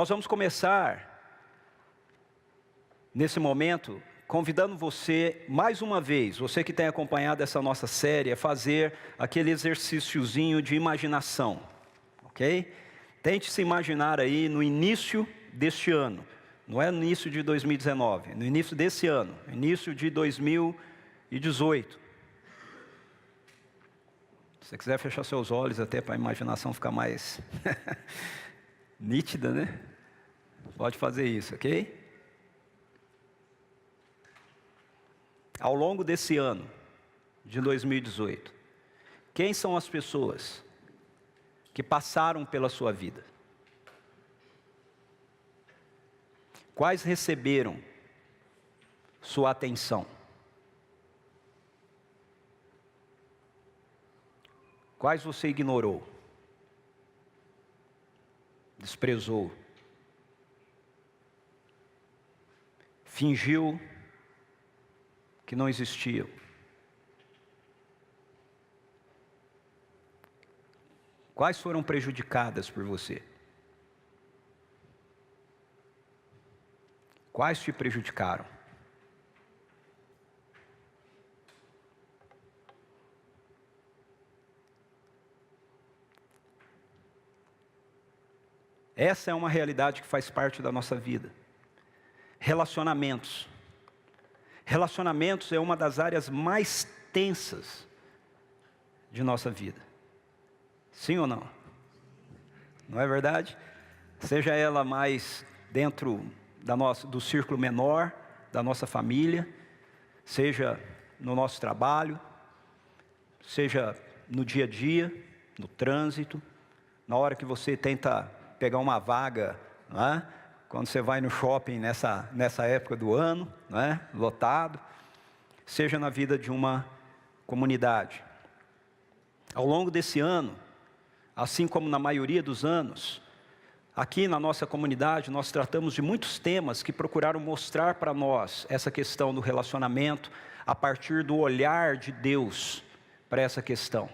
Nós vamos começar, nesse momento, convidando você, mais uma vez, você que tem acompanhado essa nossa série, a fazer aquele exercíciozinho de imaginação, ok? Tente se imaginar aí no início deste ano, não é no início de 2019, no início desse ano, início de 2018. Se você quiser fechar seus olhos até para a imaginação ficar mais nítida, né? Pode fazer isso, ok? Ao longo desse ano de 2018, quem são as pessoas que passaram pela sua vida? Quais receberam sua atenção? Quais você ignorou? Desprezou? Fingiu que não existiam? Quais foram prejudicadas por você? Quais te prejudicaram? Essa é uma realidade que faz parte da nossa vida. Relacionamentos. Relacionamentos é uma das áreas mais tensas de nossa vida. Sim ou não? Não é verdade? Seja ela mais dentro do círculo menor, da nossa família, seja no nosso trabalho, seja no dia a dia, no trânsito, na hora que você tenta pegar uma vaga, não é? Quando você vai no shopping nessa época do ano, não é? Lotado, seja na vida de uma comunidade. Ao longo desse ano, assim como na maioria dos anos, aqui na nossa comunidade nós tratamos de muitos temas que procuraram mostrar para nós essa questão do relacionamento a partir do olhar de Deus para essa questão.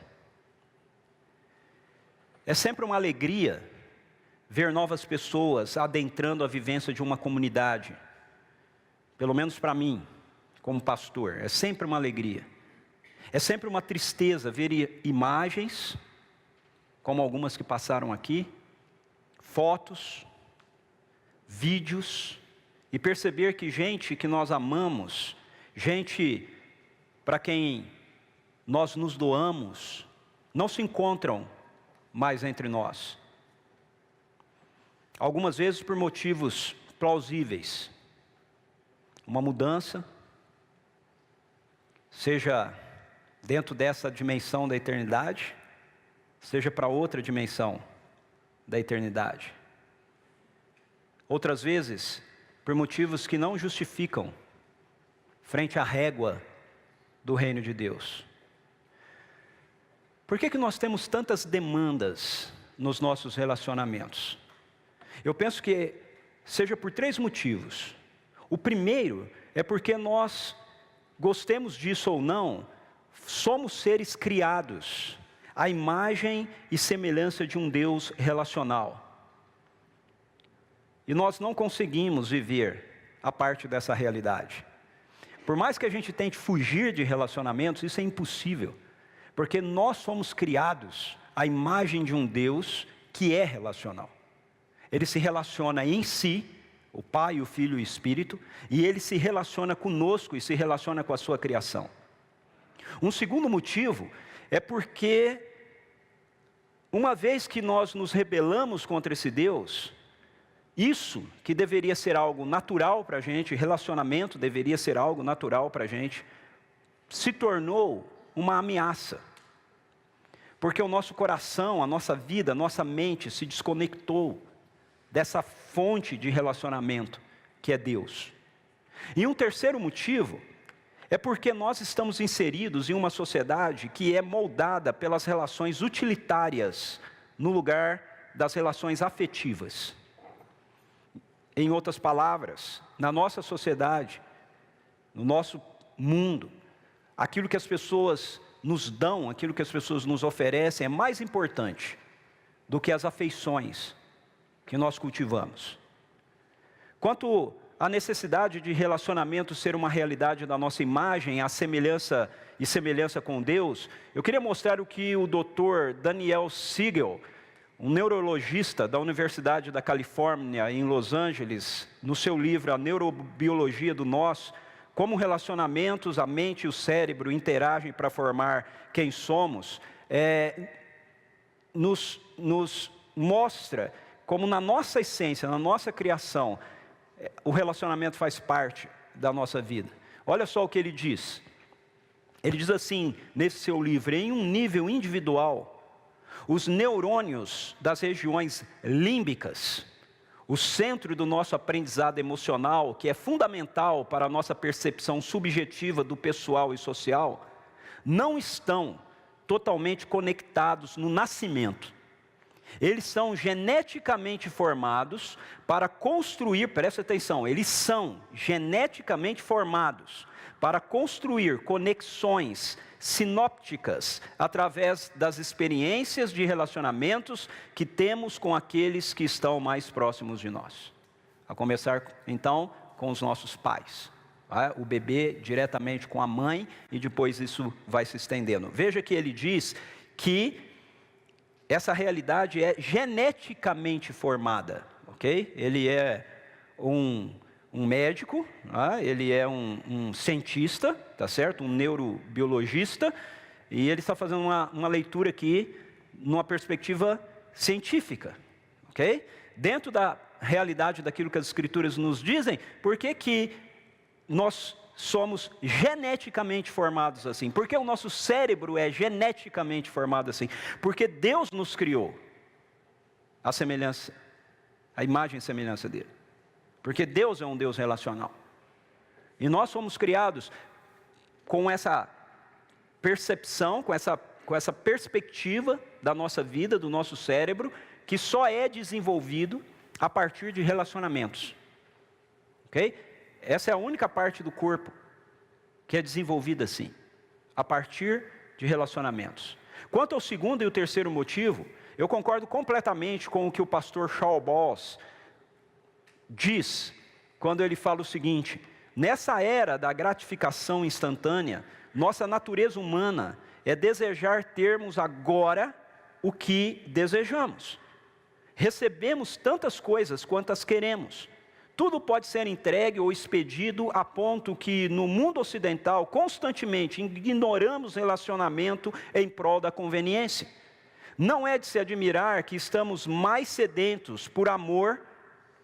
É sempre uma alegria ver novas pessoas adentrando a vivência de uma comunidade. Pelo menos para mim, como pastor, é sempre uma alegria. É sempre uma tristeza ver imagens, como algumas que passaram aqui, fotos, vídeos, e perceber que gente que nós amamos, gente para quem nós nos doamos, não se encontram mais entre nós. Algumas vezes por motivos plausíveis. Uma mudança, seja dentro dessa dimensão da eternidade, seja para outra dimensão da eternidade. Outras vezes, por motivos que não justificam, frente à régua do reino de Deus. Por que nós temos tantas demandas nos nossos relacionamentos? Eu penso que seja por 3 motivos. O primeiro é porque nós, gostemos disso ou não, somos seres criados à imagem e semelhança de um Deus relacional. E nós não conseguimos viver a parte dessa realidade. Por mais que a gente tente fugir de relacionamentos, isso é impossível. Porque nós somos criados à imagem de um Deus que é relacional. Ele se relaciona em si, o Pai, o Filho e o Espírito, e Ele se relaciona conosco e se relaciona com a sua criação. Um segundo motivo é porque, uma vez que nós nos rebelamos contra esse Deus, isso que deveria ser algo natural para a gente, relacionamento deveria ser algo natural para a gente, se tornou uma ameaça. Porque o nosso coração, a nossa vida, a nossa mente se desconectou dessa fonte de relacionamento que é Deus. E um terceiro motivo é porque nós estamos inseridos em uma sociedade que é moldada pelas relações utilitárias no lugar das relações afetivas. Em outras palavras, na nossa sociedade, no nosso mundo, aquilo que as pessoas nos dão, aquilo que as pessoas nos oferecem é mais importante do que as afeições que nós cultivamos. Quanto à necessidade de relacionamento ser uma realidade da nossa imagem, a semelhança com Deus, eu queria mostrar o que o Dr. Daniel Siegel, um neurologista da Universidade da Califórnia, em Los Angeles, no seu livro A Neurobiologia do Nós, como relacionamentos, a mente e o cérebro interagem para formar quem somos, nos mostra como na nossa essência, na nossa criação, o relacionamento faz parte da nossa vida. Olha só o que ele diz. Ele diz assim, nesse seu livro: em um nível individual, os neurônios das regiões límbicas, o centro do nosso aprendizado emocional, que é fundamental para a nossa percepção subjetiva do pessoal e social, não estão totalmente conectados no nascimento. Eles são geneticamente formados para construir, presta atenção, eles são geneticamente formados para construir conexões sinópticas através das experiências de relacionamentos que temos com aqueles que estão mais próximos de nós. A começar, então, com os nossos pais. O bebê diretamente com a mãe e depois isso vai se estendendo. Veja que ele diz que essa realidade é geneticamente formada, ok? Ele é um médico, ele é um cientista, tá certo? Um neurobiologista, e ele está fazendo uma leitura aqui, numa perspectiva científica, ok? Dentro da realidade daquilo que as Escrituras nos dizem, por que nós somos geneticamente formados assim? Porque o nosso cérebro é geneticamente formado assim? Porque Deus nos criou a semelhança, a imagem e semelhança dele. Porque Deus é um Deus relacional. E nós fomos criados com essa percepção, com essa perspectiva da nossa vida, do nosso cérebro, que só é desenvolvido a partir de relacionamentos. Ok? Essa é a única parte do corpo que é desenvolvida assim, a partir de relacionamentos. Quanto ao segundo e o terceiro motivo, eu concordo completamente com o que o pastor Shaul Boss diz, quando ele fala o seguinte: nessa era da gratificação instantânea, nossa natureza humana é desejar termos agora o que desejamos. Recebemos tantas coisas quantas queremos. Tudo pode ser entregue ou expedido a ponto que no mundo ocidental constantemente ignoramos relacionamento em prol da conveniência. Não é de se admirar que estamos mais sedentos por amor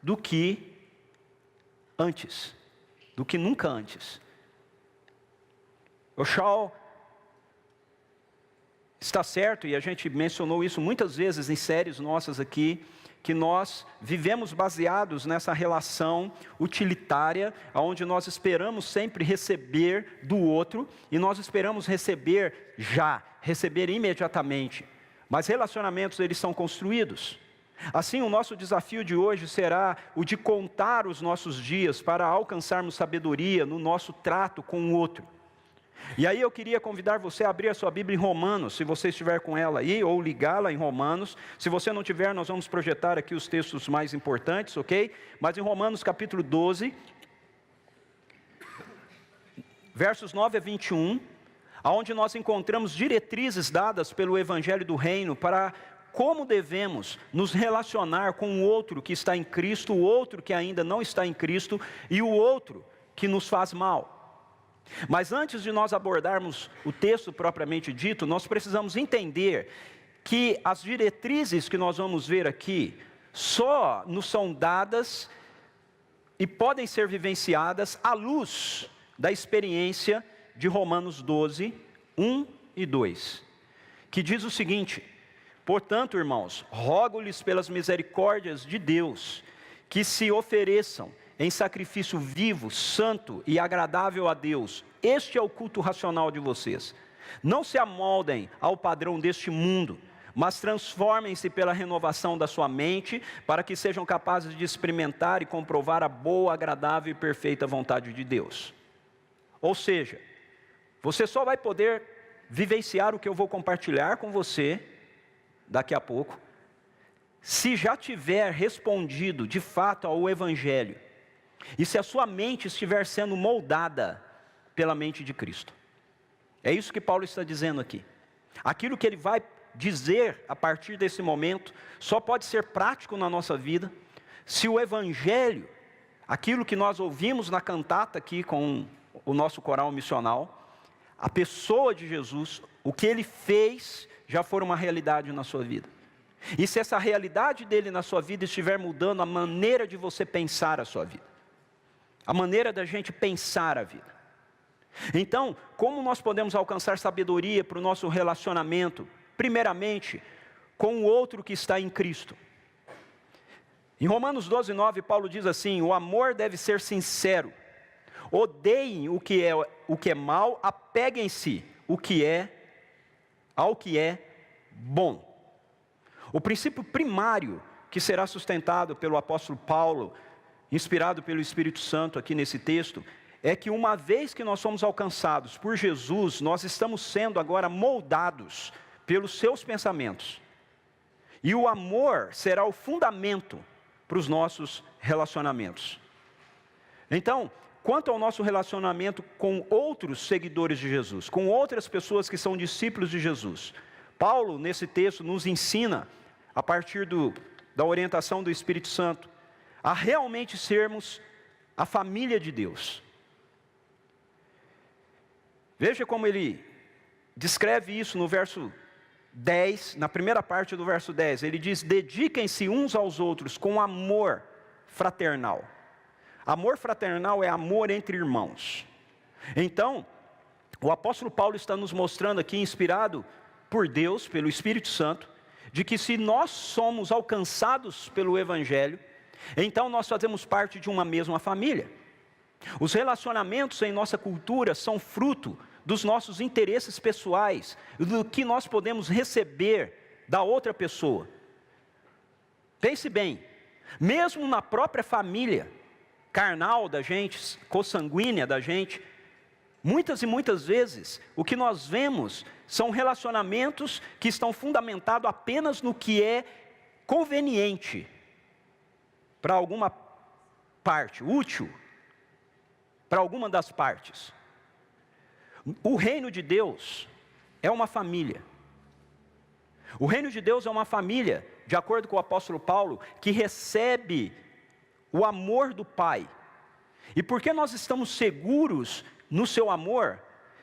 do que antes, do que nunca antes. O Shaul está certo, e a gente mencionou isso muitas vezes em séries nossas aqui, que nós vivemos baseados nessa relação utilitária, onde nós esperamos sempre receber do outro, e nós esperamos receber imediatamente. Mas relacionamentos, eles são construídos. Assim, o nosso desafio de hoje será o de contar os nossos dias para alcançarmos sabedoria no nosso trato com o outro. E aí eu queria convidar você a abrir a sua Bíblia em Romanos, se você estiver com ela aí, ou ligá-la em Romanos. Se você não tiver, nós vamos projetar aqui os textos mais importantes, ok? Mas em Romanos capítulo 12, versos 9 a 21, onde nós encontramos diretrizes dadas pelo Evangelho do Reino para como devemos nos relacionar com o outro que está em Cristo, o outro que ainda não está em Cristo e o outro que nos faz mal. Mas antes de nós abordarmos o texto propriamente dito, nós precisamos entender que as diretrizes que nós vamos ver aqui só nos são dadas e podem ser vivenciadas à luz da experiência de Romanos 12, 1 e 2, que diz o seguinte: portanto, irmãos, rogo-lhes pelas misericórdias de Deus, que se ofereçam em sacrifício vivo, santo e agradável a Deus. Este é o culto racional de vocês. Não se amoldem ao padrão deste mundo, mas transformem-se pela renovação da sua mente, para que sejam capazes de experimentar e comprovar a boa, agradável e perfeita vontade de Deus. Ou seja, você só vai poder vivenciar o que eu vou compartilhar com você daqui a pouco, se já tiver respondido de fato ao Evangelho, e se a sua mente estiver sendo moldada pela mente de Cristo. É isso que Paulo está dizendo aqui. Aquilo que ele vai dizer a partir desse momento, só pode ser prático na nossa vida, se o Evangelho, aquilo que nós ouvimos na cantata aqui com o nosso coral missional, a pessoa de Jesus, o que Ele fez, já for uma realidade na sua vida. E se essa realidade dele na sua vida estiver mudando a maneira de você pensar a sua vida, a maneira da gente pensar a vida. Então, como nós podemos alcançar sabedoria para o nosso relacionamento? Primeiramente, com o outro que está em Cristo. Em Romanos 12:9, Paulo diz assim: o amor deve ser sincero, odeiem o que é mal, apeguem-se ao que é bom. O princípio primário que será sustentado pelo apóstolo Paulo, inspirado pelo Espírito Santo aqui nesse texto, é que uma vez que nós somos alcançados por Jesus, nós estamos sendo agora moldados pelos seus pensamentos. E o amor será o fundamento para os nossos relacionamentos. Então, quanto ao nosso relacionamento com outros seguidores de Jesus, com outras pessoas que são discípulos de Jesus, Paulo, nesse texto, nos ensina, a partir da orientação do Espírito Santo, a realmente sermos a família de Deus. Veja como ele descreve isso no verso 10, na primeira parte do verso 10, ele diz: dediquem-se uns aos outros com amor fraternal. Amor fraternal é amor entre irmãos. Então, o apóstolo Paulo está nos mostrando aqui, inspirado por Deus, pelo Espírito Santo, de que se nós somos alcançados pelo Evangelho, então nós fazemos parte de uma mesma família. Os relacionamentos em nossa cultura são fruto dos nossos interesses pessoais, do que nós podemos receber da outra pessoa. Pense bem, mesmo na própria família carnal da gente, consanguínea da gente, muitas e muitas vezes, o que nós vemos são relacionamentos que estão fundamentados apenas no que é conveniente para alguma parte, útil para alguma das partes. O reino de Deus é uma família. O reino de Deus é uma família, de acordo com o apóstolo Paulo, que recebe o amor do Pai. E porque nós estamos seguros no seu amor,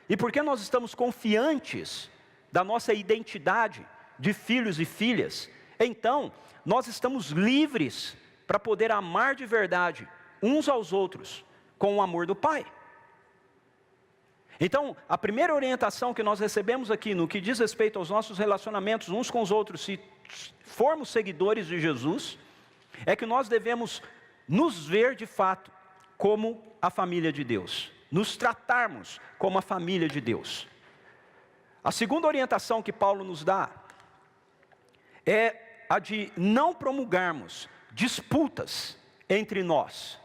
e porque nós estamos confiantes da nossa identidade de filhos e filhas, então nós estamos livres para poder amar de verdade uns aos outros com o amor do Pai. Então, a primeira orientação que nós recebemos aqui no que diz respeito aos nossos relacionamentos uns com os outros, se formos seguidores de Jesus, é que nós devemos nos ver de fato como a família de Deus, nos tratarmos como a família de Deus. A segunda orientação que Paulo nos dá é a de não promulgarmos disputas entre nós.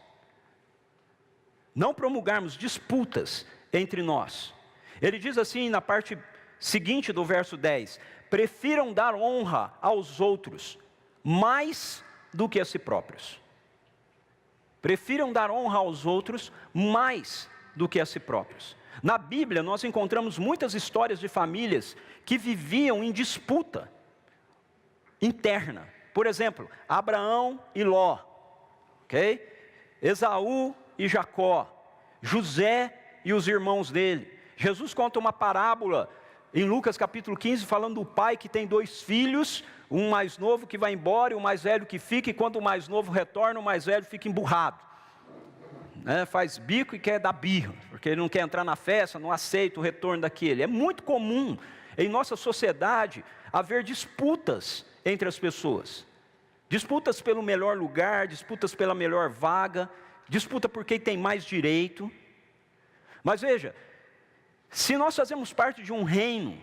Não promulgarmos disputas entre nós. Ele diz assim na parte seguinte do verso 10: prefiram dar honra aos outros mais do que a si próprios. Prefiram dar honra aos outros mais do que a si próprios. Na Bíblia nós encontramos muitas histórias de famílias que viviam em disputa interna. Por exemplo, Abraão e Ló, ok? Esaú e Jacó, José e os irmãos dele. Jesus conta uma parábola em Lucas capítulo 15, falando do pai que tem 2 filhos, um mais novo que vai embora e o mais velho que fica, e quando o mais novo retorna, o mais velho fica emburrado. Faz bico e quer dar birra, porque ele não quer entrar na festa, não aceita o retorno daquele. É muito comum em nossa sociedade haver disputas entre as pessoas. Disputas pelo melhor lugar, disputas pela melhor vaga, disputa por quem tem mais direito. Mas veja, se nós fazemos parte de um reino,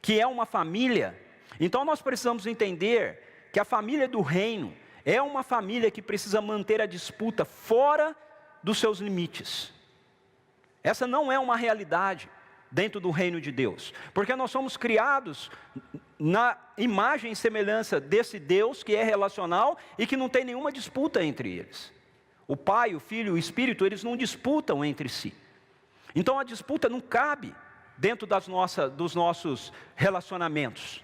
que é uma família, então nós precisamos entender que a família do reino é uma família que precisa manter a disputa fora dos seus limites. Essa não é uma realidade dentro do reino de Deus, porque nós somos criados na imagem e semelhança desse Deus que é relacional e que não tem nenhuma disputa entre eles. O Pai, o Filho e o Espírito, eles não disputam entre si. Então a disputa não cabe dentro dos nossos relacionamentos.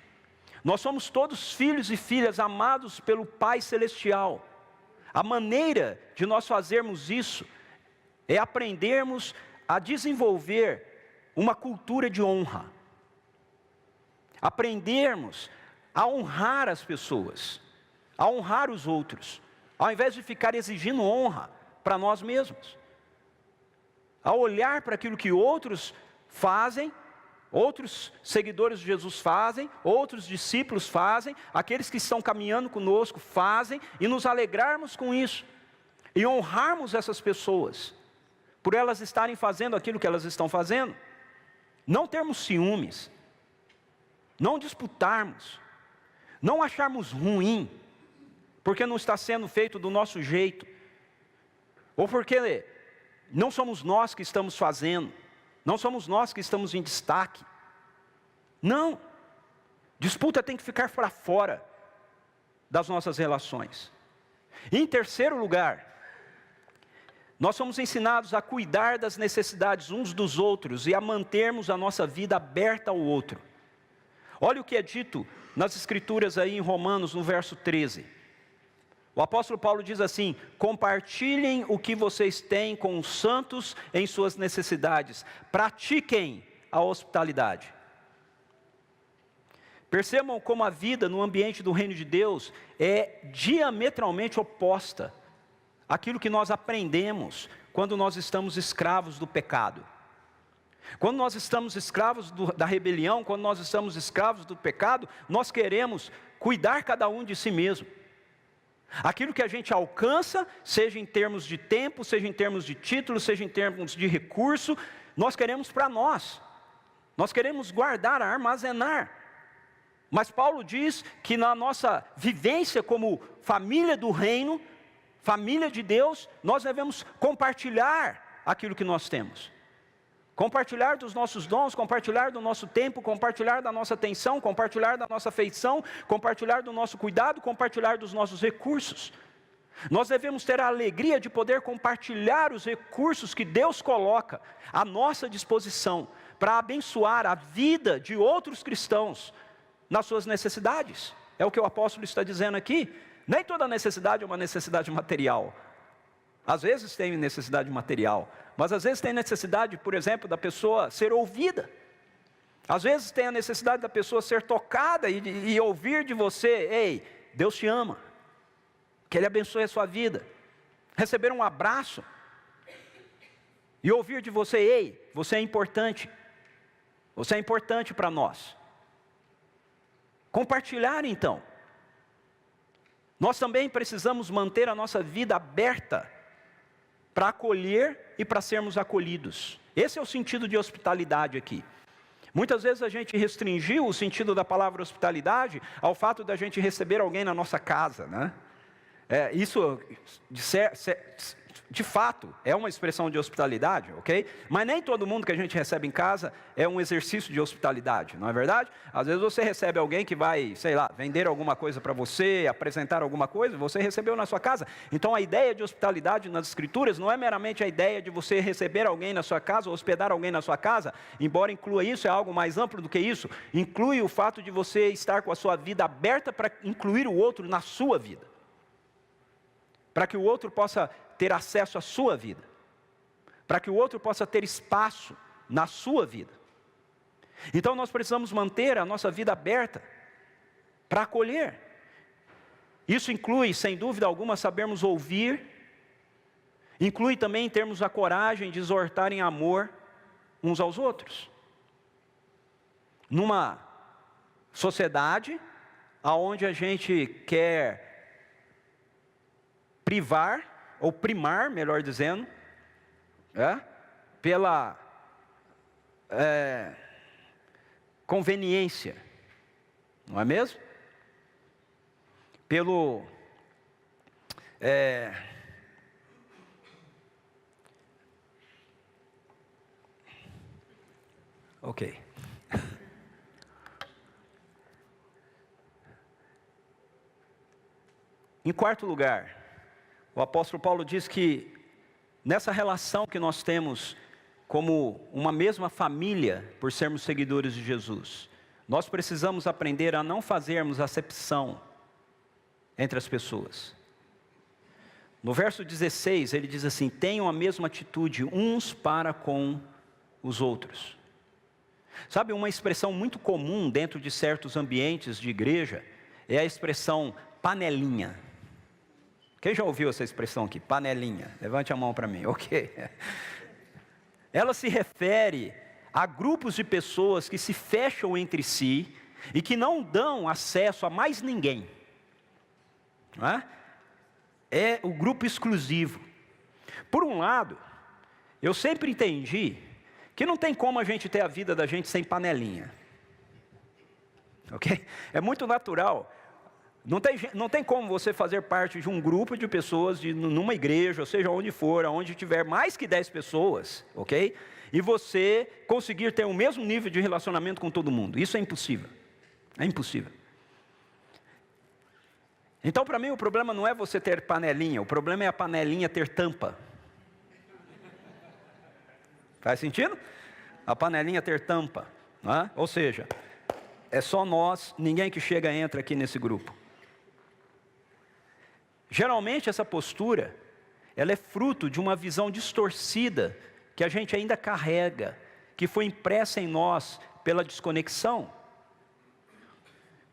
Nós somos todos filhos e filhas amados pelo Pai Celestial. A maneira de nós fazermos isso é aprendermos a desenvolver uma cultura de honra. Aprendermos a honrar as pessoas, a honrar os outros, ao invés de ficar exigindo honra para nós mesmos. A olhar para aquilo que outros fazem, outros seguidores de Jesus fazem, outros discípulos fazem, aqueles que estão caminhando conosco fazem, e nos alegrarmos com isso, e honrarmos essas pessoas, por elas estarem fazendo aquilo que elas estão fazendo. Não termos ciúmes, não disputarmos, não acharmos ruim, porque não está sendo feito do nosso jeito, ou porque não somos nós que estamos fazendo, não somos nós que estamos em destaque. Não, disputa tem que ficar para fora das nossas relações. E em terceiro lugar, nós somos ensinados a cuidar das necessidades uns dos outros e a mantermos a nossa vida aberta ao outro. Olha o que é dito nas Escrituras aí em Romanos, no verso 13. O apóstolo Paulo diz assim: compartilhem o que vocês têm com os santos em suas necessidades, pratiquem a hospitalidade. Percebam como a vida no ambiente do reino de Deus é diametralmente oposta àquilo que nós aprendemos quando nós estamos escravos do pecado. Quando nós estamos escravos da rebelião, quando nós estamos escravos do pecado, nós queremos cuidar cada um de si mesmo. Aquilo que a gente alcança, seja em termos de tempo, seja em termos de título, seja em termos de recurso, nós queremos para nós. Nós queremos guardar, armazenar. Mas Paulo diz que na nossa vivência como família do reino, família de Deus, nós devemos compartilhar aquilo que nós temos. Compartilhar dos nossos dons, compartilhar do nosso tempo, compartilhar da nossa atenção, compartilhar da nossa afeição, compartilhar do nosso cuidado, compartilhar dos nossos recursos. Nós devemos ter a alegria de poder compartilhar os recursos que Deus coloca à nossa disposição para abençoar a vida de outros cristãos nas suas necessidades. É o que o apóstolo está dizendo aqui. Nem toda necessidade é uma necessidade material. Às vezes tem necessidade material, mas às vezes tem necessidade, por exemplo, da pessoa ser ouvida. Às vezes tem a necessidade da pessoa ser tocada e ouvir de você: ei, Deus te ama, que Ele abençoe a sua vida. Receber um abraço e ouvir de você: ei, você é importante para nós. Compartilhar então. Nós também precisamos manter a nossa vida aberta para acolher e para sermos acolhidos. Esse é o sentido de hospitalidade aqui. Muitas vezes a gente restringiu o sentido da palavra hospitalidade ao fato de a gente receber alguém na nossa casa, né? Isso, de fato, é uma expressão de hospitalidade, ok? Mas nem todo mundo que a gente recebe em casa é um exercício de hospitalidade, não é verdade? Às vezes você recebe alguém que vai, sei lá, vender alguma coisa para você, apresentar alguma coisa, você recebeu na sua casa. Então a ideia de hospitalidade nas Escrituras não é meramente a ideia de você receber alguém na sua casa, ou hospedar alguém na sua casa, embora inclua isso, é algo mais amplo do que isso. Inclui o fato de você estar com a sua vida aberta para incluir o outro na sua vida, para que o outro possa ter acesso à sua vida, para que o outro possa ter espaço na sua vida. Então nós precisamos manter a nossa vida aberta para acolher. Isso inclui, sem dúvida alguma, sabermos ouvir, inclui também termos a coragem de exortar em amor uns aos outros. Numa sociedade onde a gente quer privar, ou primar, melhor dizendo, pela conveniência, não é mesmo? Pelo ok. Em quarto lugar, O apóstolo Paulo diz que nessa relação que nós temos como uma mesma família, por sermos seguidores de Jesus, nós precisamos aprender a não fazermos acepção entre as pessoas. No verso 16, ele diz assim: tenham a mesma atitude uns para com os outros. Sabe, uma expressão muito comum dentro de certos ambientes de igreja é a expressão panelinha. Quem já ouviu essa expressão aqui? Panelinha. Levante a mão para mim. Ok. Ela se refere a grupos de pessoas que se fecham entre si e que não dão acesso a mais ninguém. Não é? É o grupo exclusivo. Por um lado, eu sempre entendi que não tem como a gente ter a vida da gente sem panelinha. Ok? É muito natural. Não tem como você fazer parte de um grupo de pessoas, numa igreja, ou seja, onde for, onde tiver mais que 10 pessoas, ok? E você conseguir ter o mesmo nível de relacionamento com todo mundo. Isso é impossível. É impossível. Então, para mim, o problema não é você ter panelinha, o problema é a panelinha ter tampa. Faz sentido? A panelinha ter tampa, não é? Ou seja, é só nós, ninguém que chega entra aqui nesse grupo. Geralmente essa postura, ela é fruto de uma visão distorcida que a gente ainda carrega, que foi impressa em nós pela desconexão.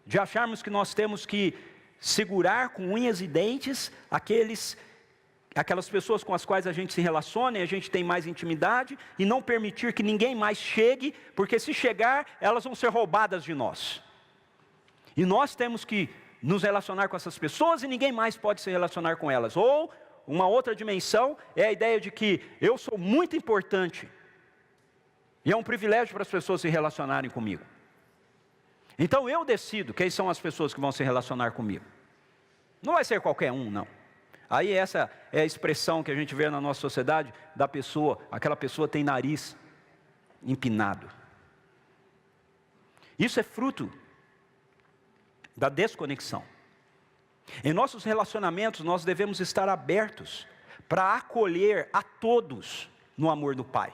De acharmos que nós temos que segurar com unhas e dentes aquelas pessoas com as quais a gente se relaciona e a gente tem mais intimidade, e não permitir que ninguém mais chegue, porque se chegar, elas vão ser roubadas de nós. E nós temos que nos relacionar com essas pessoas e ninguém mais pode se relacionar com elas. Ou, uma outra dimensão, é a ideia de que eu sou muito importante, e é um privilégio para as pessoas se relacionarem comigo. Então eu decido quem são as pessoas que vão se relacionar comigo. Não vai ser qualquer um, não. Aí essa é a expressão que a gente vê na nossa sociedade da pessoa, aquela pessoa tem nariz empinado. Isso é fruto da desconexão. Em nossos relacionamentos nós devemos estar abertos para acolher a todos no amor do Pai.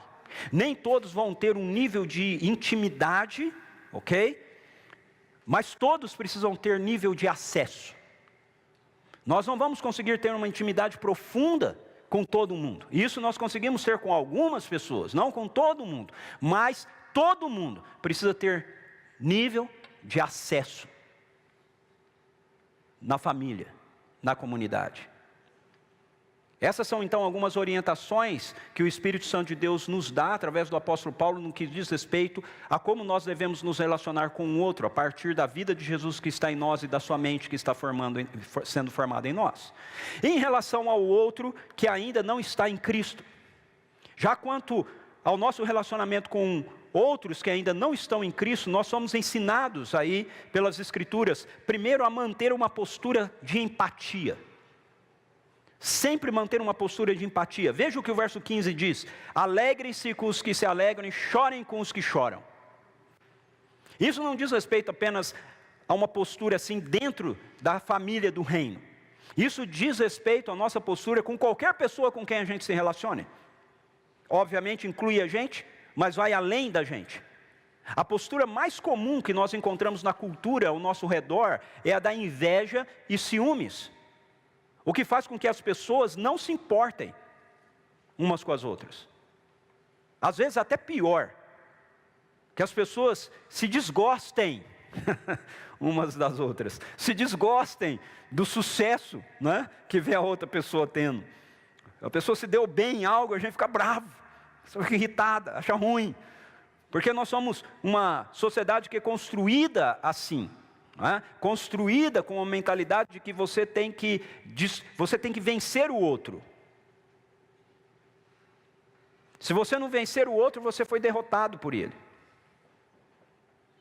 Nem todos vão ter um nível de intimidade, ok? Mas todos precisam ter nível de acesso. Nós não vamos conseguir ter uma intimidade profunda com todo mundo. Isso nós conseguimos ter com algumas pessoas, não com todo mundo. Mas todo mundo precisa ter nível de acesso na família, na comunidade. Essas são então algumas orientações que o Espírito Santo de Deus nos dá através do apóstolo Paulo no que diz respeito a como nós devemos nos relacionar com o outro a partir da vida de Jesus que está em nós e da sua mente que está sendo formada em nós. Em relação ao outro que ainda não está em Cristo, já quanto ao nosso relacionamento com outros que ainda não estão em Cristo, nós somos ensinados aí pelas Escrituras, primeiro a manter uma postura de empatia. Sempre manter uma postura de empatia. Veja o que o verso 15 diz: alegrem-se com os que se alegram e chorem com os que choram. Isso não diz respeito apenas a uma postura assim dentro da família do reino. Isso diz respeito à nossa postura com qualquer pessoa com quem a gente se relacione. Obviamente inclui a gente, mas vai além da gente. A postura mais comum que nós encontramos na cultura ao nosso redor é a da inveja e ciúmes. O que faz com que as pessoas não se importem umas com as outras. Às vezes até pior, que as pessoas se desgostem umas das outras, se desgostem do sucesso, né, que vê a outra pessoa tendo. A pessoa se deu bem em algo, a gente fica bravo, fica irritada, acha ruim, porque nós somos uma sociedade que é construída assim. Construída com a mentalidade de que você tem que vencer o outro. Se você não vencer o outro, você foi derrotado por ele.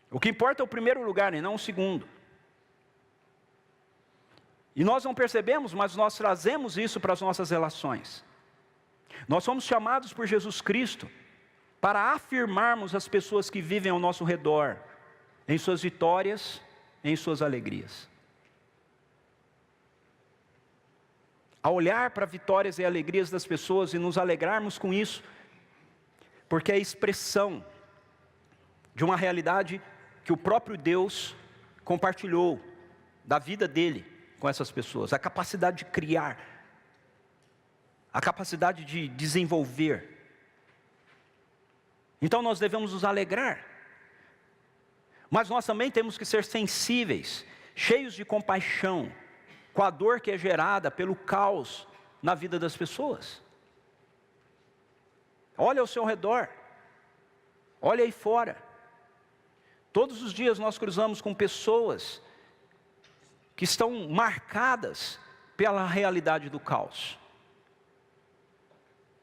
O que importa é o primeiro lugar e não o segundo. E nós não percebemos, mas nós trazemos isso para as nossas relações. Nós somos chamados por Jesus Cristo para afirmarmos as pessoas que vivem ao nosso redor, em suas vitórias, em suas alegrias. a olhar para vitórias e alegrias das pessoas e nos alegrarmos com isso, porque é a expressão de uma realidade que o próprio Deus compartilhou da vida dele com essas pessoas, a capacidade de criar, a capacidade de desenvolver. Então nós devemos nos alegrar, mas nós também temos que ser sensíveis, cheios de compaixão, com a dor que é gerada pelo caos na vida das pessoas. Olha ao seu redor, olha aí fora. Todos os dias nós cruzamos com pessoas que estão marcadas pela realidade do caos,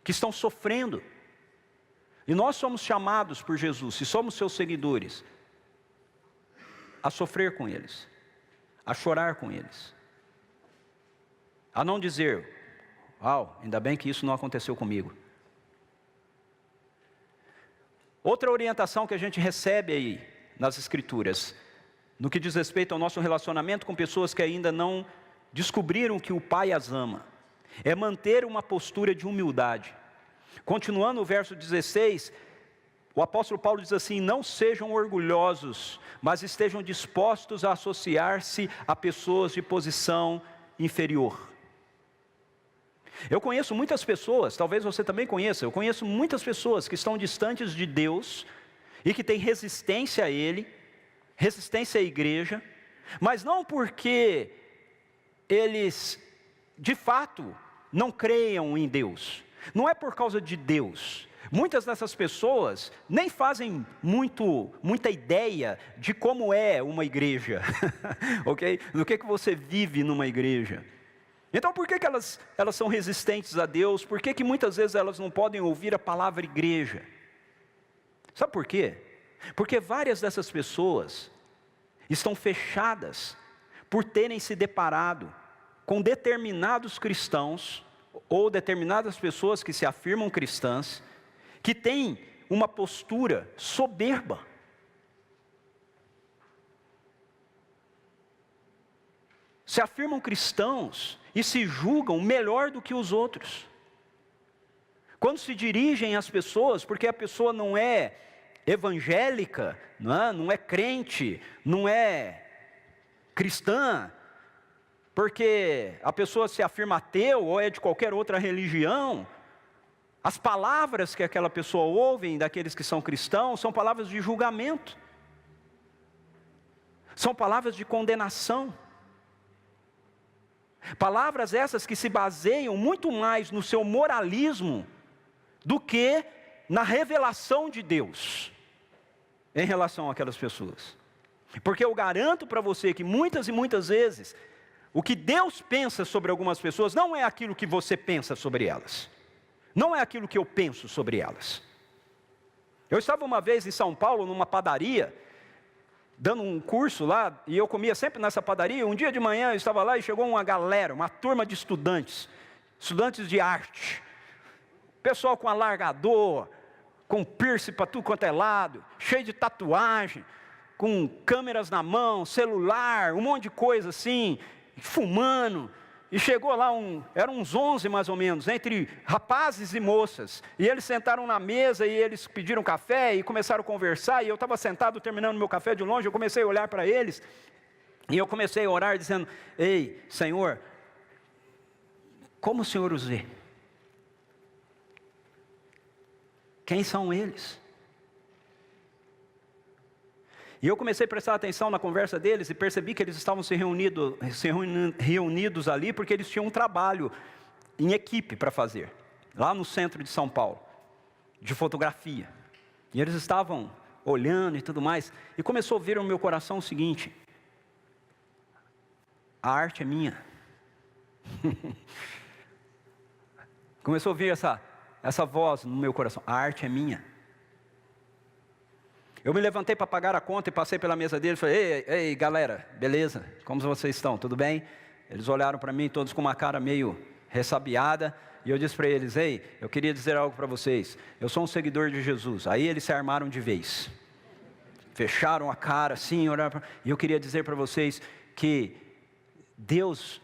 que estão sofrendo. E nós somos chamados por Jesus, se somos seus seguidores, a sofrer com eles, a chorar com eles, a não dizer, ainda bem que isso não aconteceu comigo. Outra orientação que a gente recebe aí nas Escrituras, no que diz respeito ao nosso relacionamento com pessoas que ainda não descobriram que o Pai as ama, é manter uma postura de humildade. Continuando o verso 16, o apóstolo Paulo diz assim: não sejam orgulhosos, mas estejam dispostos a associar-se a pessoas de posição inferior. Eu conheço muitas pessoas, talvez você também conheça, eu conheço muitas pessoas que estão distantes de Deus e que têm resistência a Ele, resistência à igreja, mas não porque eles de fato não creiam em Deus, não é por causa de Deus. Muitas dessas pessoas nem fazem muita ideia de como é uma igreja, ok? Do que você vive numa igreja. Então por que elas são resistentes a Deus? Por que muitas vezes elas não podem ouvir a palavra igreja? Sabe por quê? Porque várias dessas pessoas estão fechadas por terem se deparado com determinados cristãos, ou determinadas pessoas que se afirmam cristãs, que têm uma postura soberba. Se afirmam cristãos e se julgam melhor do que os outros. Quando se dirigem às pessoas, porque a pessoa não é evangélica, não é crente, não é cristã, porque a pessoa se afirma ateu ou é de qualquer outra religião, as palavras que aquela pessoa ouve daqueles que são cristãos são palavras de julgamento, são palavras de condenação. Palavras essas que se baseiam muito mais no seu moralismo do que na revelação de Deus em relação àquelas pessoas. Porque eu garanto para você que muitas e muitas vezes o que Deus pensa sobre algumas pessoas não é aquilo que você pensa sobre elas, não é aquilo que eu penso sobre elas. Eu estava uma vez em São Paulo numa padaria, dando um curso lá, e eu comia sempre nessa padaria. Um dia de manhã eu estava lá e chegou uma galera, uma turma de estudantes de arte, pessoal com alargador, com piercing para tudo quanto é lado, cheio de tatuagem, com câmeras na mão, celular, um monte de coisa assim, fumando. E chegou lá, eram uns 11 mais ou menos, entre rapazes e moças. E eles sentaram na mesa e eles pediram café e começaram a conversar. E eu estava sentado terminando meu café de longe, eu comecei a olhar para eles. E eu comecei a orar dizendo: ei, Senhor, como o Senhor os vê? Quem são eles? E eu comecei a prestar atenção na conversa deles e percebi que eles estavam se reunidos ali porque eles tinham um trabalho em equipe para fazer, lá no centro de São Paulo, de fotografia. E eles estavam olhando e tudo mais, e começou a vir no meu coração o seguinte: a arte é minha. Começou a vir essa voz no meu coração: a arte é minha. Eu me levantei para pagar a conta e passei pela mesa deles e falei: ei, galera, beleza? Como vocês estão? Tudo bem? Eles olharam para mim, todos com uma cara meio ressabiada, e eu disse para eles: ei, eu queria dizer algo para vocês, eu sou um seguidor de Jesus. Aí eles se armaram de vez, fecharam a cara assim, olharam e eu queria dizer para vocês que Deus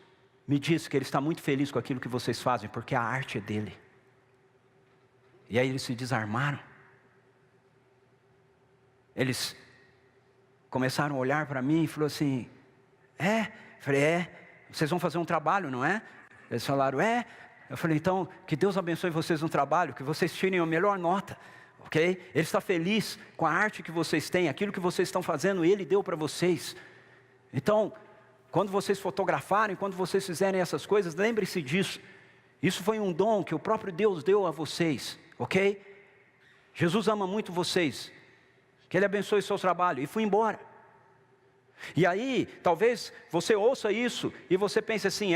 me disse que ele está muito feliz com aquilo que vocês fazem, porque a arte é dele. E aí eles se desarmaram. Eles começaram a olhar para mim e falaram assim, falei, vocês vão fazer um trabalho, não é? Eles falaram, Eu falei, então, que Deus abençoe vocês no trabalho, que vocês tirem a melhor nota, ok? Ele está feliz com a arte que vocês têm, aquilo que vocês estão fazendo, Ele deu para vocês. Então, quando vocês fotografarem, quando vocês fizerem essas coisas, lembre-se disso. Isso foi um dom que o próprio Deus deu a vocês, ok? Jesus ama muito vocês, que Ele abençoe o seu trabalho, e fui embora. E aí, talvez você ouça isso, e você pense assim,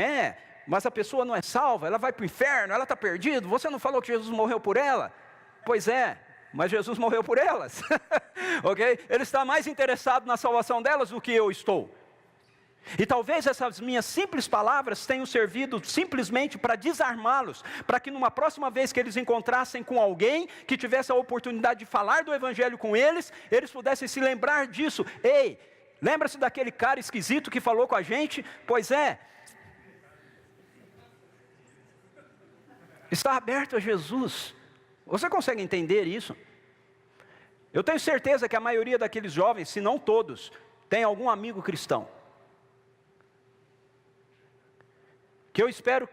mas a pessoa não é salva, ela vai para o inferno, ela está perdida, você não falou que Jesus morreu por ela? Pois é, mas Jesus morreu por elas, ok? Ele está mais interessado na salvação delas do que eu estou. E talvez essas minhas simples palavras tenham servido simplesmente para desarmá-los, para que numa próxima vez que eles encontrassem com alguém que tivesse a oportunidade de falar do Evangelho com eles pudessem se lembrar disso. Ei, lembra-se daquele cara esquisito que falou com a gente? Pois é, está aberto a Jesus. Você consegue entender isso? Eu tenho certeza que a maioria daqueles jovens, se não todos, tem algum amigo cristão, que eu espero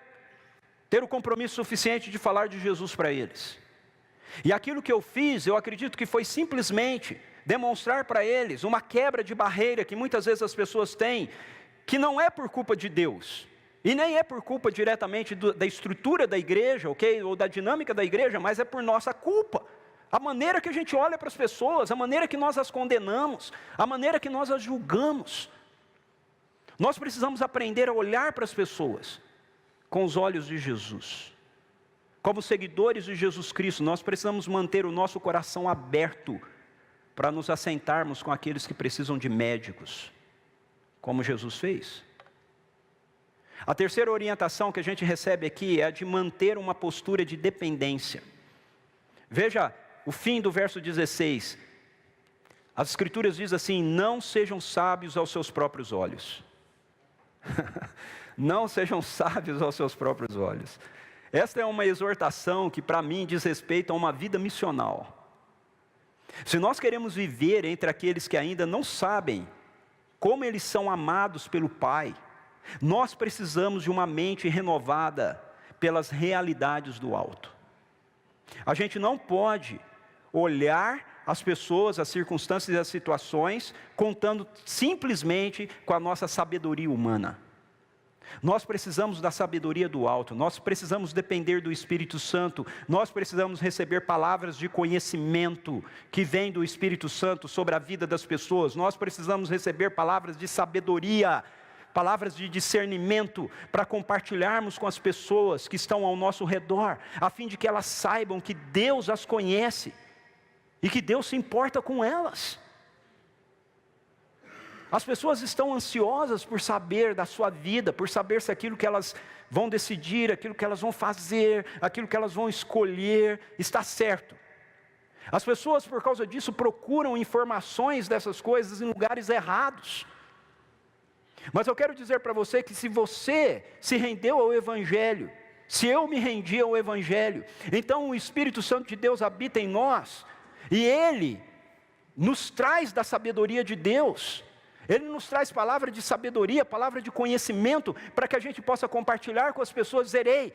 ter o compromisso suficiente de falar de Jesus para eles. E aquilo que eu fiz, eu acredito que foi simplesmente demonstrar para eles uma quebra de barreira que muitas vezes as pessoas têm, que não é por culpa de Deus, e nem é por culpa diretamente da estrutura da igreja, ok? Ou da dinâmica da igreja, mas é por nossa culpa. A maneira que a gente olha para as pessoas, a maneira que nós as condenamos, a maneira que nós as julgamos. Nós precisamos aprender a olhar para as pessoas com os olhos de Jesus. Como seguidores de Jesus Cristo, nós precisamos manter o nosso coração aberto para nos assentarmos com aqueles que precisam de médicos, como Jesus fez. A terceira orientação que a gente recebe aqui é a de manter uma postura de dependência. Veja o fim do verso 16. As Escrituras dizem assim, não sejam sábios aos seus próprios olhos. Não sejam sábios aos seus próprios olhos. Esta é uma exortação que para mim diz respeito a uma vida missional. Se nós queremos viver entre aqueles que ainda não sabem como eles são amados pelo Pai, nós precisamos de uma mente renovada pelas realidades do alto. A gente não pode olhar as pessoas, as circunstâncias e as situações contando simplesmente com a nossa sabedoria humana. Nós precisamos da sabedoria do alto, nós precisamos depender do Espírito Santo, nós precisamos receber palavras de conhecimento que vêm do Espírito Santo sobre a vida das pessoas, nós precisamos receber palavras de sabedoria, palavras de discernimento para compartilharmos com as pessoas que estão ao nosso redor, a fim de que elas saibam que Deus as conhece e que Deus se importa com elas. As pessoas estão ansiosas por saber da sua vida, por saber se aquilo que elas vão decidir, aquilo que elas vão fazer, aquilo que elas vão escolher, está certo. As pessoas, por causa disso, procuram informações dessas coisas em lugares errados. Mas eu quero dizer para você que se você se rendeu ao Evangelho, se eu me rendi ao Evangelho, então o Espírito Santo de Deus habita em nós, e Ele nos traz da sabedoria de Deus. Ele nos traz palavra de sabedoria, palavra de conhecimento, para que a gente possa compartilhar com as pessoas, dizer, ei,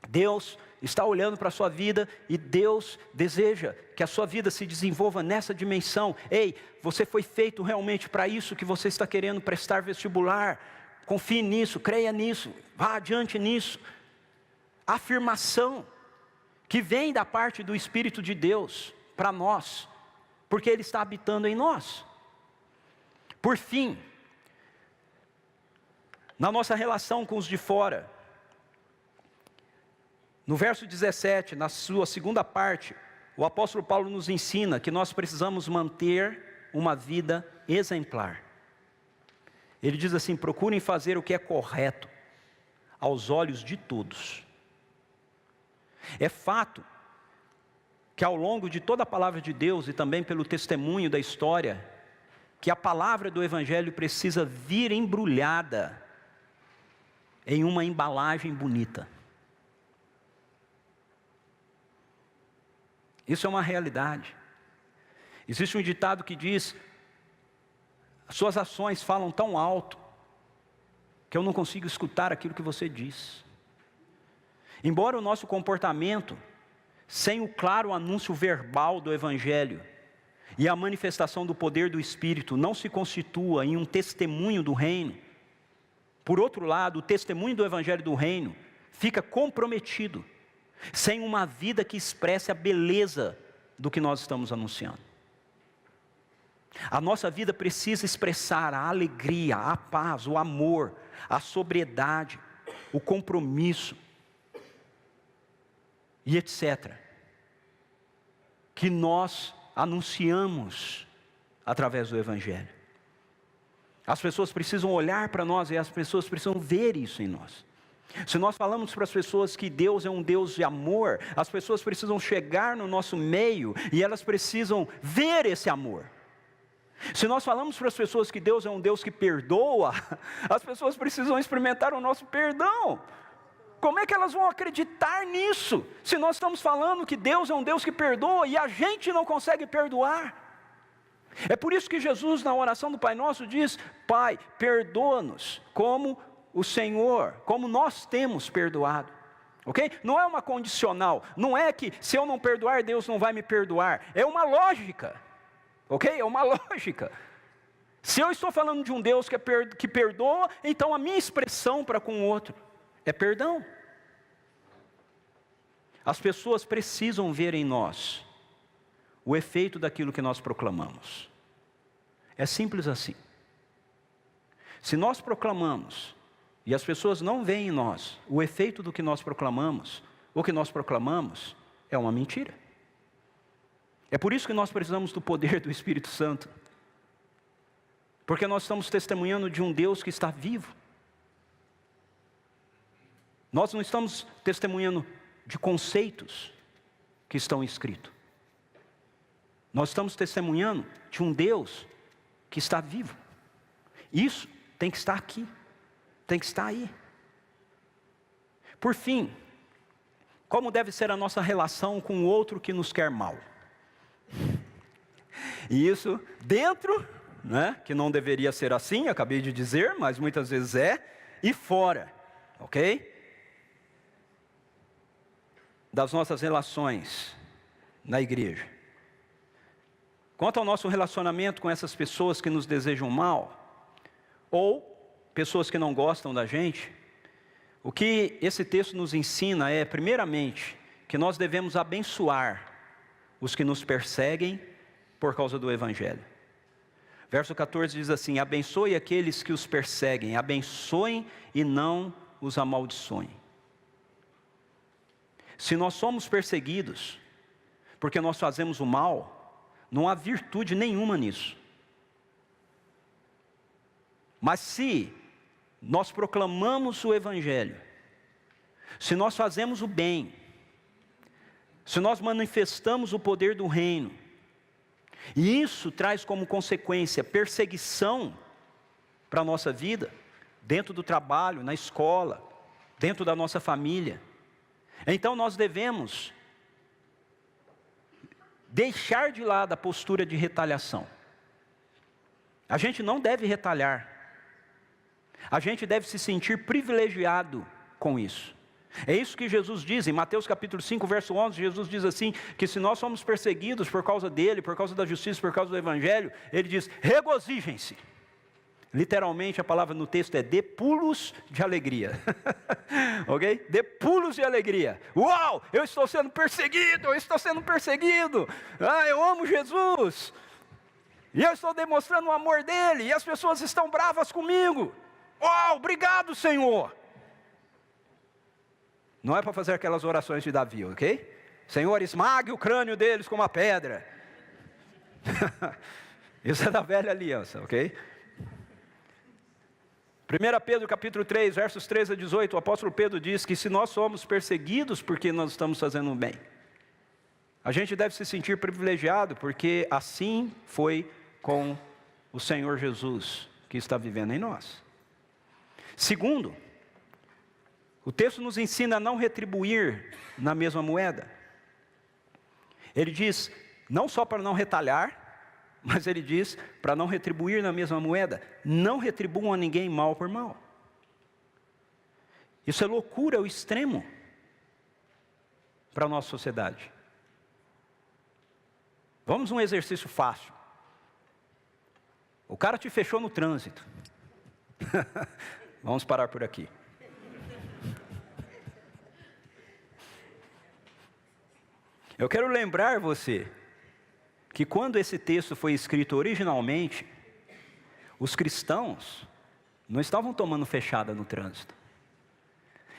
Deus está olhando para a sua vida e Deus deseja que a sua vida se desenvolva nessa dimensão. Ei, você foi feito realmente para isso que você está querendo prestar vestibular. Confie nisso, creia nisso, vá adiante nisso. Afirmação que vem da parte do Espírito de Deus para nós, porque Ele está habitando em nós. Por fim, na nossa relação com os de fora, no verso 17, na sua segunda parte, o apóstolo Paulo nos ensina que nós precisamos manter uma vida exemplar. Ele diz assim, procurem fazer o que é correto aos olhos de todos. É fato que ao longo de toda a palavra de Deus e também pelo testemunho da história, que a palavra do Evangelho precisa vir embrulhada em uma embalagem bonita. Isso é uma realidade. Existe um ditado que diz: suas ações falam tão alto que eu não consigo escutar aquilo que você diz. Embora o nosso comportamento, sem o claro anúncio verbal do Evangelho e a manifestação do poder do Espírito, não se constitua em um testemunho do reino, por outro lado, o testemunho do Evangelho do reino fica comprometido sem uma vida que expresse a beleza do que nós estamos anunciando. A nossa vida precisa expressar a alegria, a paz, o amor, a sobriedade, o compromisso e etc. que nós anunciamos através do Evangelho. As pessoas precisam olhar para nós e as pessoas precisam ver isso em nós. Se nós falamos para as pessoas que Deus é um Deus de amor, as pessoas precisam chegar no nosso meio e elas precisam ver esse amor. Se nós falamos para as pessoas que Deus é um Deus que perdoa, as pessoas precisam experimentar o nosso perdão. Como é que elas vão acreditar nisso, se nós estamos falando que Deus é um Deus que perdoa e a gente não consegue perdoar? É por isso que Jesus, na oração do Pai Nosso, diz: Pai, perdoa-nos como o Senhor, como nós temos perdoado. Ok? Não é uma condicional, não é que se eu não perdoar, Deus não vai me perdoar. É uma lógica, ok? É uma lógica. Se eu estou falando de um Deus que perdoa, então a minha expressão para com o outro é perdão. As pessoas precisam ver em nós o efeito daquilo que nós proclamamos. É simples assim. Se nós proclamamos e as pessoas não veem em nós o efeito do que nós proclamamos, o que nós proclamamos é uma mentira. É por isso que nós precisamos do poder do Espírito Santo. Porque nós estamos testemunhando de um Deus que está vivo. Nós não estamos testemunhando de conceitos que estão escritos. Nós estamos testemunhando de um Deus que está vivo. Isso tem que estar aqui, tem que estar aí. Por fim, como deve ser a nossa relação com o outro que nos quer mal? E isso dentro, né, que não deveria ser assim, acabei de dizer, mas muitas vezes é, e fora, ok? Das nossas relações na igreja. Quanto ao nosso relacionamento com essas pessoas que nos desejam mal, ou pessoas que não gostam da gente, o que esse texto nos ensina é, primeiramente, que nós devemos abençoar os que nos perseguem por causa do Evangelho. Verso 14 diz assim: abençoe aqueles que os perseguem, abençoem e não os amaldiçoem. Se nós somos perseguidos porque nós fazemos o mal, não há virtude nenhuma nisso. Mas se nós proclamamos o Evangelho, se nós fazemos o bem, se nós manifestamos o poder do reino, e isso traz como consequência perseguição para a nossa vida, dentro do trabalho, na escola, dentro da nossa família, então nós devemos deixar de lado a postura de retaliação. A gente não deve retalhar. A gente deve se sentir privilegiado com isso. É isso que Jesus diz em Mateus capítulo 5, verso 11, Jesus diz assim, que se nós somos perseguidos por causa dele, por causa da justiça, por causa do Evangelho, ele diz: regozijem-se. Literalmente a palavra no texto é dê pulos de alegria. Ok? Dê pulos de alegria. Uau, eu estou sendo perseguido, eu estou sendo perseguido. Eu amo Jesus. E eu estou demonstrando o amor dele, e as pessoas estão bravas comigo. Uau, obrigado, Senhor. Não é para fazer aquelas orações de Davi, ok? Senhor, esmague o crânio deles com uma pedra. Isso é da velha aliança, ok? 1 Pedro capítulo 3, versos 13 a 18, o apóstolo Pedro diz que se nós somos perseguidos porque nós estamos fazendo o bem, a gente deve se sentir privilegiado, porque assim foi com o Senhor Jesus, que está vivendo em nós. Segundo, O texto nos ensina a não retribuir na mesma moeda. Ele diz, não só para não retalhar, mas ele diz para não retribuir na mesma moeda. Não retribuam a ninguém mal por mal. Isso é loucura ao extremo para a nossa sociedade. Vamos a um exercício fácil. O cara te fechou no trânsito. Vamos parar por aqui. Eu quero lembrar você que quando esse texto foi escrito originalmente, os cristãos não estavam tomando fechada no trânsito.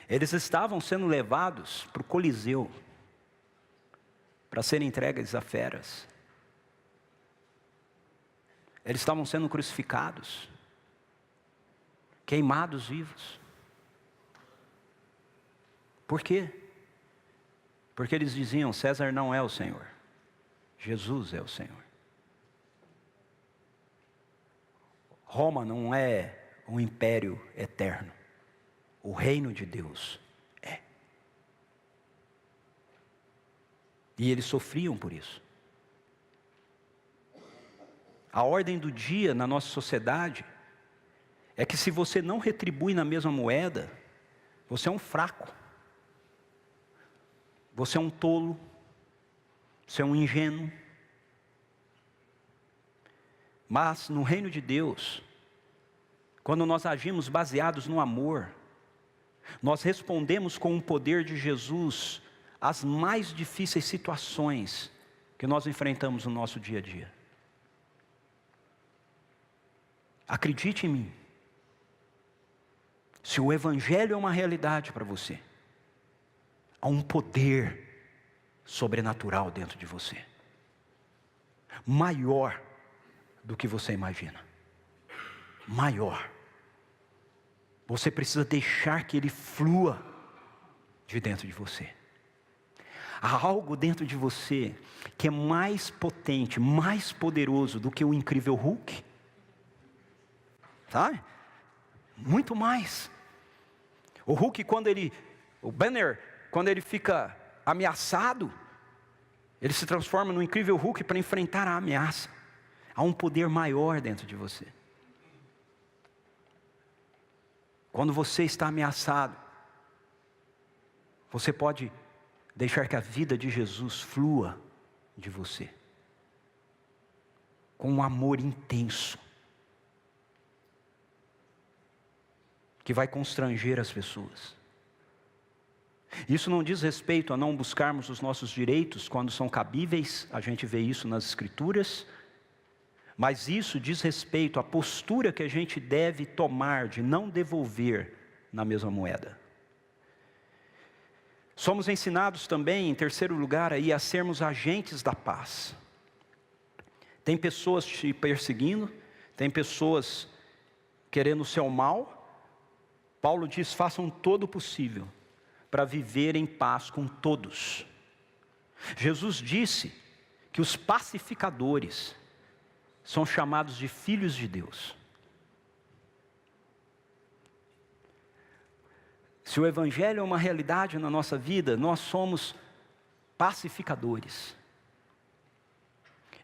Eles estavam sendo levados para o Coliseu, para serem entregues a feras. Eles estavam sendo crucificados, queimados vivos. Por quê? Porque eles diziam, César não é o Senhor, Jesus é o Senhor. Roma não é um império eterno, o reino de Deus é. E eles sofriam por isso. A ordem do dia na nossa sociedade é que se você não retribui na mesma moeda, você é um fraco, você é um tolo, você é um ingênuo. Mas no reino de Deus, quando nós agimos baseados no amor, nós respondemos com o poder de Jesus às mais difíceis situações que nós enfrentamos no nosso dia a dia. Acredite em mim. Se o Evangelho é uma realidade para você, há um poder sobrenatural dentro de você, maior do que você imagina, maior. Você precisa deixar que ele flua de dentro de você. Há algo dentro de você que é mais potente, mais poderoso do que o incrível Hulk, sabe? Muito mais. O Hulk, o Banner, quando ele fica ameaçado, ele se transforma no incrível Hulk para enfrentar a ameaça. Há um poder maior dentro de você. Quando você está ameaçado, você pode deixar que a vida de Jesus flua de você, com um amor intenso, que vai constranger as pessoas. Isso não diz respeito a não buscarmos os nossos direitos quando são cabíveis, a gente vê isso nas Escrituras, mas isso diz respeito à postura que a gente deve tomar de não devolver na mesma moeda. Somos ensinados também, em terceiro lugar, aí, a sermos agentes da paz. Tem pessoas te perseguindo, tem pessoas querendo o seu mal. Paulo diz, façam todo o possível para viver em paz com todos. Jesus disse que os pacificadores são chamados de filhos de Deus. Se o Evangelho é uma realidade na nossa vida, nós somos pacificadores.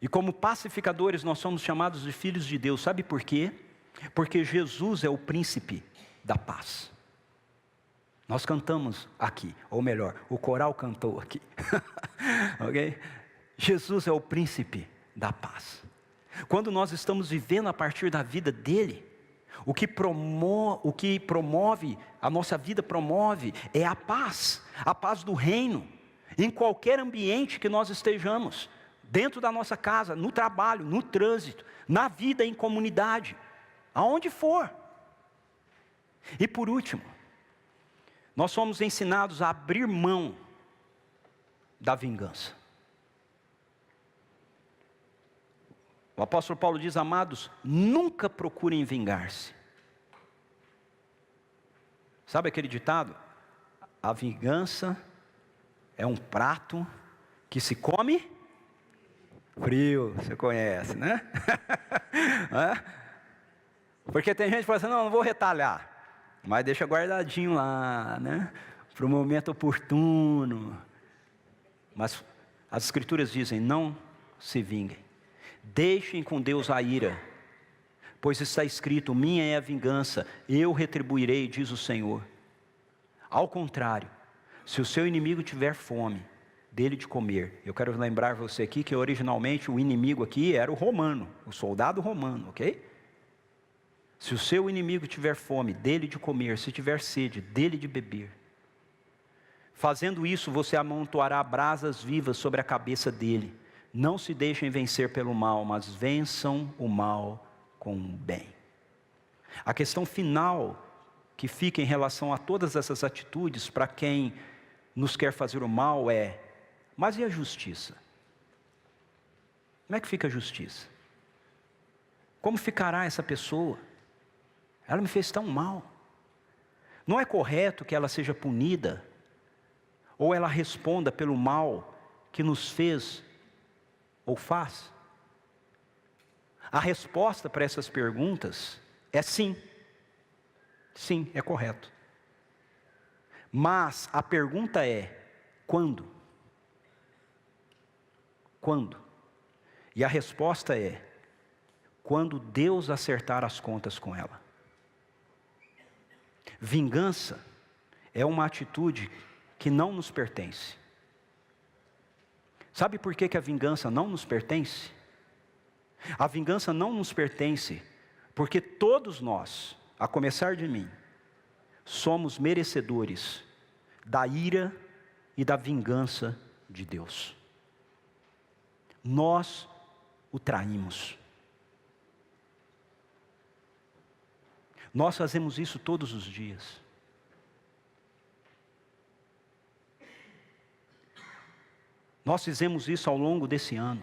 E como pacificadores nós somos chamados de filhos de Deus. Sabe por quê? Porque Jesus é o príncipe da paz. Nós cantamos aqui, ou melhor, o coral cantou aqui. Ok? Jesus é o príncipe da paz. Quando nós estamos vivendo a partir da vida dele, o que promove, a nossa vida promove, é a paz do reino, em qualquer ambiente que nós estejamos, dentro da nossa casa, no trabalho, no trânsito, na vida em comunidade, aonde for. E por último, nós somos ensinados a abrir mão da vingança. O apóstolo Paulo diz, amados, nunca procurem vingar-se. Sabe aquele ditado? A vingança é um prato que se come frio, você conhece, né? Porque tem gente que fala assim, não vou retalhar. Mas deixa guardadinho lá, né? Para o momento oportuno. Mas as Escrituras dizem, não se vinguem. Deixem com Deus a ira. Pois está escrito, minha é a vingança, eu retribuirei, diz o Senhor. Ao contrário, se o seu inimigo tiver fome, dele de comer. Eu quero lembrar você aqui que originalmente o inimigo aqui era o romano, o soldado romano, ok? Se o seu inimigo tiver fome, dele de comer, se tiver sede, dele de beber. Fazendo isso, você amontoará brasas vivas sobre a cabeça dele. Não se deixem vencer pelo mal, mas vençam o mal com o bem. A questão final que fica em relação a todas essas atitudes para quem nos quer fazer o mal é: mas e a justiça? Como é que fica a justiça? Como ficará essa pessoa? Ela me fez tão mal. Não é correto que ela seja punida, ou ela responda pelo mal que nos fez ou faz? A resposta para essas perguntas é sim. Sim, é correto. Mas a pergunta é: quando? Quando? E a resposta é: quando Deus acertar as contas com ela. Vingança é uma atitude que não nos pertence. Sabe por que a vingança não nos pertence? A vingança não nos pertence porque todos nós, a começar de mim, somos merecedores da ira e da vingança de Deus. Nós o traímos. Nós fazemos isso todos os dias. Nós fizemos isso ao longo desse ano.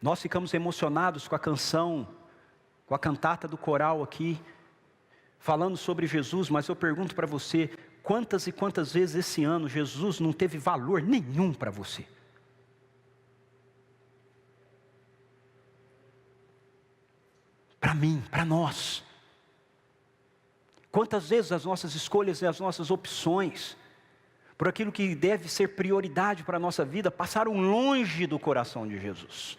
Nós ficamos emocionados com a canção, com a cantata do coral aqui, falando sobre Jesus, mas eu pergunto para você, quantas e quantas vezes esse ano Jesus não teve valor nenhum para você? Para mim, para nós. Quantas vezes as nossas escolhas e as nossas opções, por aquilo que deve ser prioridade para a nossa vida, passaram longe do coração de Jesus.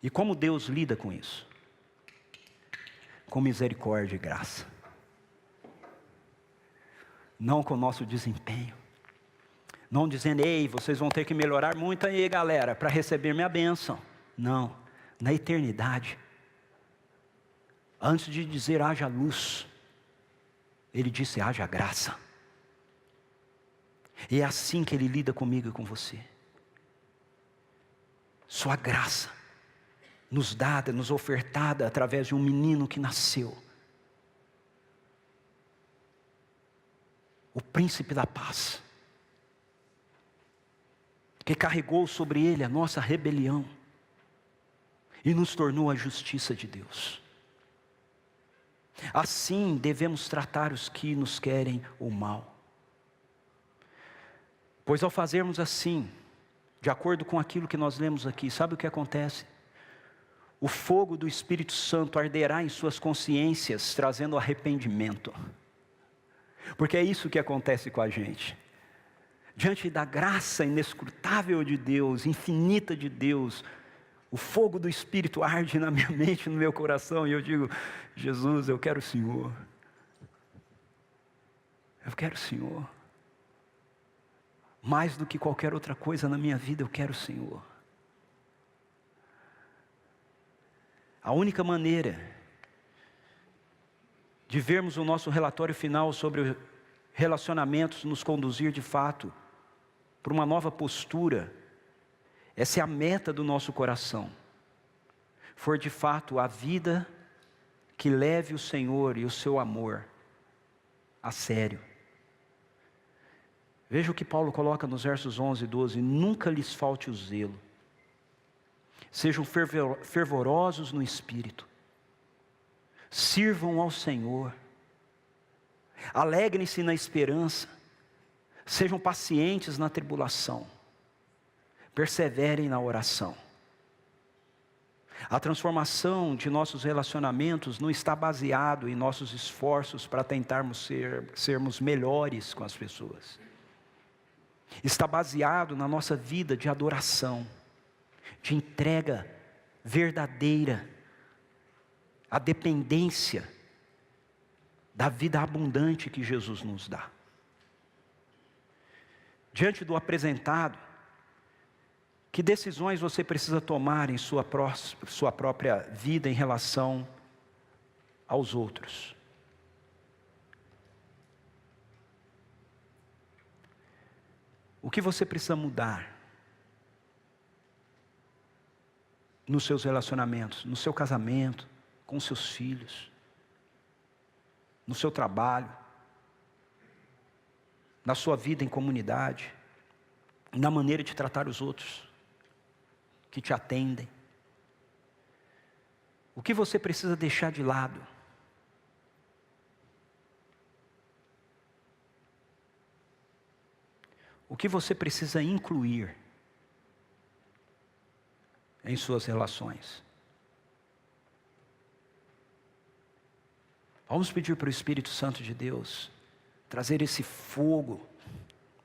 E como Deus lida com isso? Com misericórdia e graça. Não com o nosso desempenho. Não dizendo, ei, vocês vão ter que melhorar muito aí, galera, para receber minha bênção. Não, na eternidade. Antes de dizer haja luz, Ele disse haja graça. E é assim que Ele lida comigo e com você. Sua graça, nos dada, nos ofertada através de um menino que nasceu. O príncipe da paz. Que carregou sobre ele a nossa rebelião. E nos tornou a justiça de Deus. Assim devemos tratar os que nos querem o mal. Pois ao fazermos assim, de acordo com aquilo que nós lemos aqui, sabe o que acontece? O fogo do Espírito Santo arderá em suas consciências, trazendo arrependimento. Porque é isso que acontece com a gente. Diante da graça inescrutável de Deus, infinita de Deus, o fogo do Espírito arde na minha mente, no meu coração, e eu digo, Jesus, eu quero o Senhor. Eu quero o Senhor. Mais do que qualquer outra coisa na minha vida, eu quero o Senhor. A única maneira de vermos o nosso relatório final sobre relacionamentos nos conduzir de fato para uma nova postura, essa é a meta do nosso coração, for de fato a vida que leve o Senhor e o seu amor a sério. Veja o que Paulo coloca nos versos 11 e 12, nunca lhes falte o zelo, sejam fervorosos no Espírito, sirvam ao Senhor, alegrem-se na esperança, sejam pacientes na tribulação, perseverem na oração. A transformação de nossos relacionamentos não está baseado em nossos esforços para tentarmos sermos melhores com as pessoas. Está baseado na nossa vida de adoração, de entrega verdadeira, a dependência da vida abundante que Jesus nos dá. Diante do apresentado, que decisões você precisa tomar em sua própria vida em relação aos outros? O que você precisa mudar nos seus relacionamentos, no seu casamento, com seus filhos, no seu trabalho, na sua vida em comunidade, na maneira de tratar os outros que te atendem? O que você precisa deixar de lado? O que você precisa incluir em suas relações? Vamos pedir para o Espírito Santo de Deus trazer esse fogo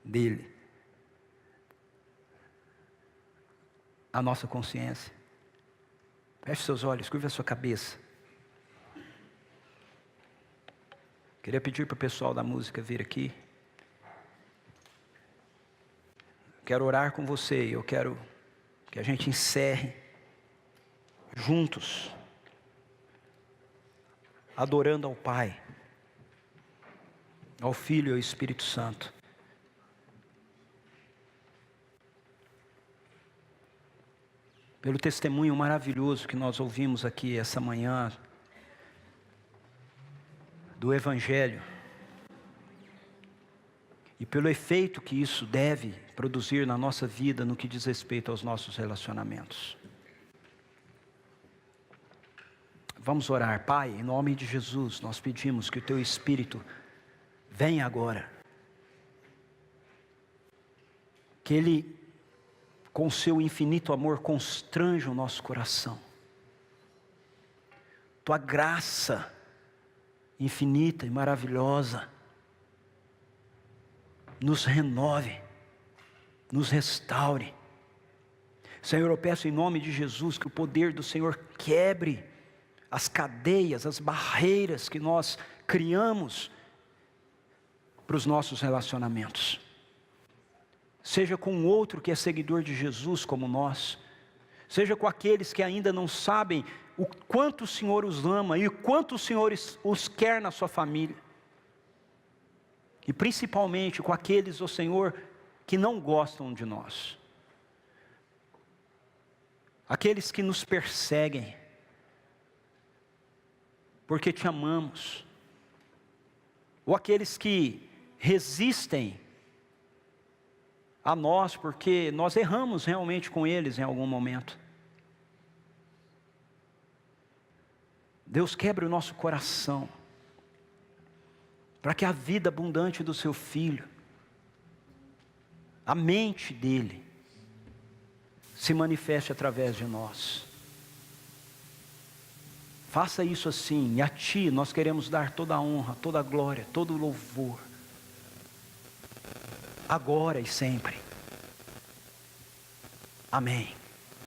dele à nossa consciência. Feche seus olhos, curva a sua cabeça. Queria pedir para o pessoal da música vir aqui. Quero orar com você, eu quero que a gente encerre juntos, adorando ao Pai, ao Filho e ao Espírito Santo. Pelo testemunho maravilhoso que nós ouvimos aqui essa manhã, do Evangelho, e pelo efeito que isso deve produzir na nossa vida no que diz respeito aos nossos relacionamentos. Vamos orar. Pai, em nome de Jesus, nós pedimos que o Teu Espírito venha agora. Que Ele, com o Seu infinito amor, constranja o nosso coração. Tua graça infinita e maravilhosa nos renove, nos restaure. Senhor, eu peço em nome de Jesus que o poder do Senhor quebre as cadeias, as barreiras que nós criamos para os nossos relacionamentos. Seja com outro que é seguidor de Jesus como nós, seja com aqueles que ainda não sabem o quanto o Senhor os ama e o quanto o Senhor os quer na sua família. E principalmente com aqueles, ó Senhor, que não gostam de nós. Aqueles que nos perseguem, porque te amamos. Ou aqueles que resistem a nós, porque nós erramos realmente com eles em algum momento. Deus, quebre o nosso coração, para que a vida abundante do Seu Filho, a mente dEle, se manifeste através de nós. Faça isso assim, e a Ti nós queremos dar toda a honra, toda a glória, todo o louvor, agora e sempre. Amém.